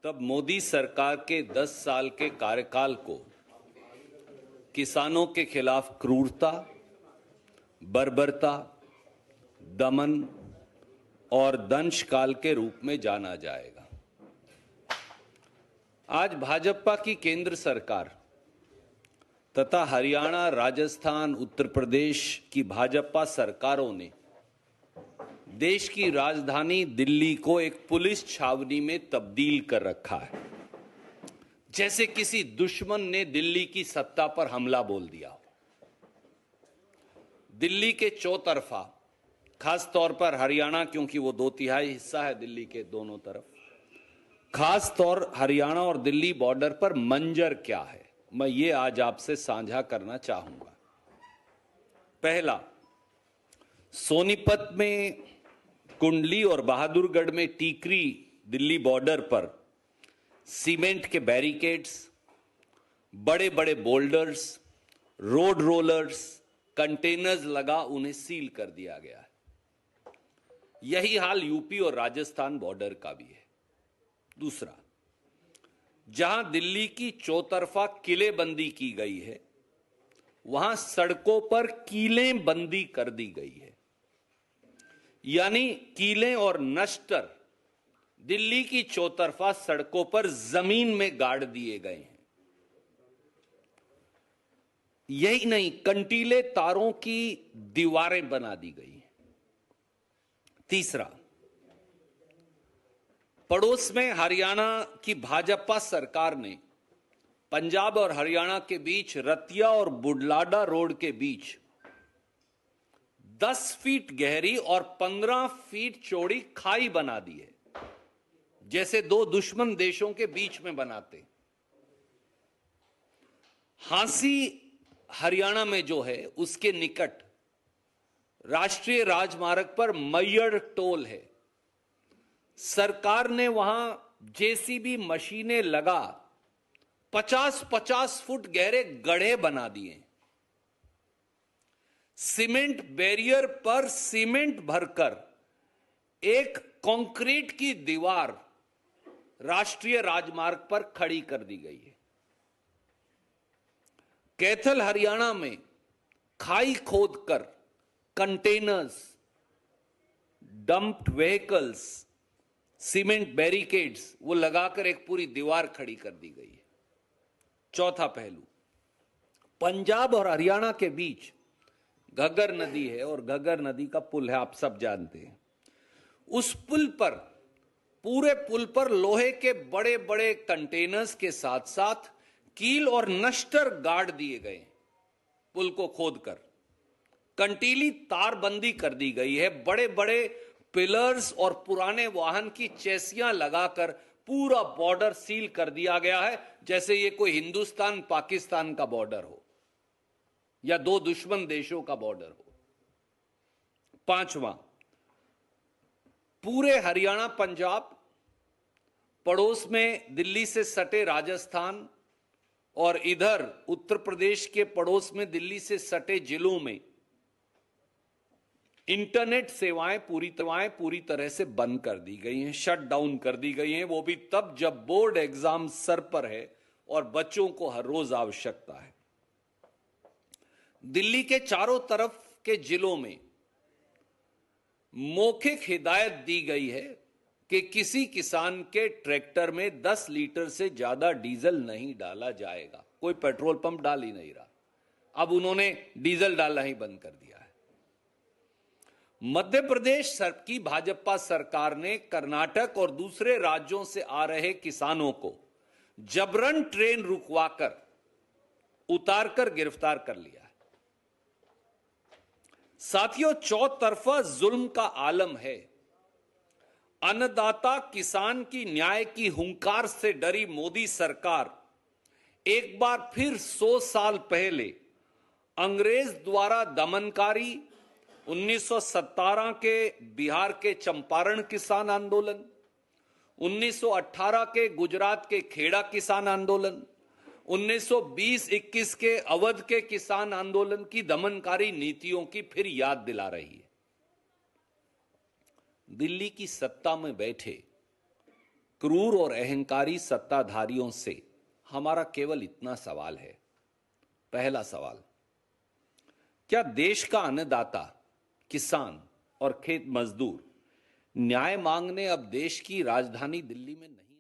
तब मोदी सरकार के 10 साल के कार्यकाल को किसानों के खिलाफ क्रूरता, बर्बरता, दमन और दंशकाल के रूप में जाना जाएगा। आज भाजपा की केंद्र सरकार तथा हरियाणा, राजस्थान, उत्तर प्रदेश की भाजपा सरकारों ने देश की राजधानी दिल्ली को एक पुलिस छावनी में तब्दील कर रखा है, जैसे किसी दुश्मन ने दिल्ली की सत्ता पर हमला बोल दिया हो। दिल्ली के चौतरफा, खास तौर पर हरियाणा, क्योंकि वो 2/3 हिस्सा है दिल्ली के दोनों तरफ, खास तौर हरियाणा और दिल्ली बॉर्डर पर मंजर क्या है, मैं ये आज आपसे साझा करना चाहूंगा। पहला, सोनीपत में कुंडली और बहादुरगढ़ में टीकरी दिल्ली बॉर्डर पर सीमेंट के बैरिकेड्स, बड़े बड़े बोल्डर्स, रोड रोलर्स, कंटेनर्स लगा उन्हें सील कर दिया गया है। यही हाल यूपी और राजस्थान बॉर्डर का भी है। दूसरा, जहां दिल्ली की चौतरफा किलेबंदी की गई है, वहां सड़कों पर कीलें बंदी कर दी गई है, यानी कीलें और नश्तर दिल्ली की चौतरफा सड़कों पर जमीन में गाड़ दिए गए हैं। यही नहीं, कंटीले तारों की दीवारें बना दी गई हैं। तीसरा, पड़ोस में हरियाणा की भाजपा सरकार ने पंजाब और हरियाणा के बीच रतिया और बुढलाडा रोड के बीच 10 फीट गहरी और 15 फीट चौड़ी खाई बना दी है, जैसे दो दुश्मन देशों के बीच में बनाते। हांसी हरियाणा में जो है, उसके निकट राष्ट्रीय राजमार्ग पर मैयड़ टोल है। सरकार ने वहां जेसीबी मशीनें लगा 50-50 फुट गहरे गड्ढे बना दिए। सीमेंट बैरियर पर सीमेंट भरकर एक कंक्रीट की दीवार राष्ट्रीय राजमार्ग पर खड़ी कर दी गई है। कैथल हरियाणा में खाई खोदकर containers, dumped vehicles, cement barricades वो लगाकर एक पूरी दीवार खड़ी कर दी गई है। चौथा पहलू, पंजाब और हरियाणा के बीच घग्गर नदी है और घग्गर नदी का पुल है, आप सब जानते हैं। उस पुल पर, पूरे पुल पर लोहे के बड़े बड़े कंटेनर्स के साथ साथ कील और नश्तर गाड़ दिए गए। पुल को खोदकर कंटीली तारबंदी कर दी गई है। बड़े बड़े पिलर्स और पुराने वाहन की चेसियां लगाकर पूरा बॉर्डर सील कर दिया गया है, जैसे ये कोई हिंदुस्तान पाकिस्तान का बॉर्डर हो या दो दुश्मन देशों का बॉर्डर हो। पांचवां, पूरे हरियाणा, पंजाब, पड़ोस में दिल्ली से सटे राजस्थान और इधर उत्तर प्रदेश के पड़ोस में दिल्ली से सटे जिलों में इंटरनेट सेवाएं पूरी तरह से बंद कर दी गई हैं, शट डाउन कर दी गई हैं। वो भी तब जब बोर्ड एग्जाम सर पर है और बच्चों को हर रोज आवश्यकता है। दिल्ली के चारों तरफ के जिलों में मौखिक हिदायत दी गई है कि किसी किसान के ट्रैक्टर में 10 लीटर से ज्यादा डीजल नहीं डाला जाएगा। कोई पेट्रोल पंप डाल ही नहीं रहा, अब उन्होंने डीजल डालना ही बंद कर दिया है। मध्य प्रदेश की भाजपा सरकार ने कर्नाटक और दूसरे राज्यों से आ रहे किसानों को जबरन ट्रेन रुकवाकर उतारकर गिरफ्तार कर लिया है। साथियों, चौतरफा जुल्म का आलम है। अन्नदाता किसान की न्याय की हुंकार से डरी मोदी सरकार एक बार फिर 100 साल पहले अंग्रेज द्वारा दमनकारी 1917 के बिहार के चंपारण किसान आंदोलन, 1918 के गुजरात के खेड़ा किसान आंदोलन, 1920-21 के अवध के किसान आंदोलन की दमनकारी नीतियों की फिर याद दिला रही है। दिल्ली की सत्ता में बैठे क्रूर और अहंकारी सत्ताधारियों से हमारा केवल इतना सवाल है। पहला सवाल, क्या देश का अन्नदाता, किसान और खेत मजदूर न्याय मांगने अब देश की राजधानी दिल्ली में नहीं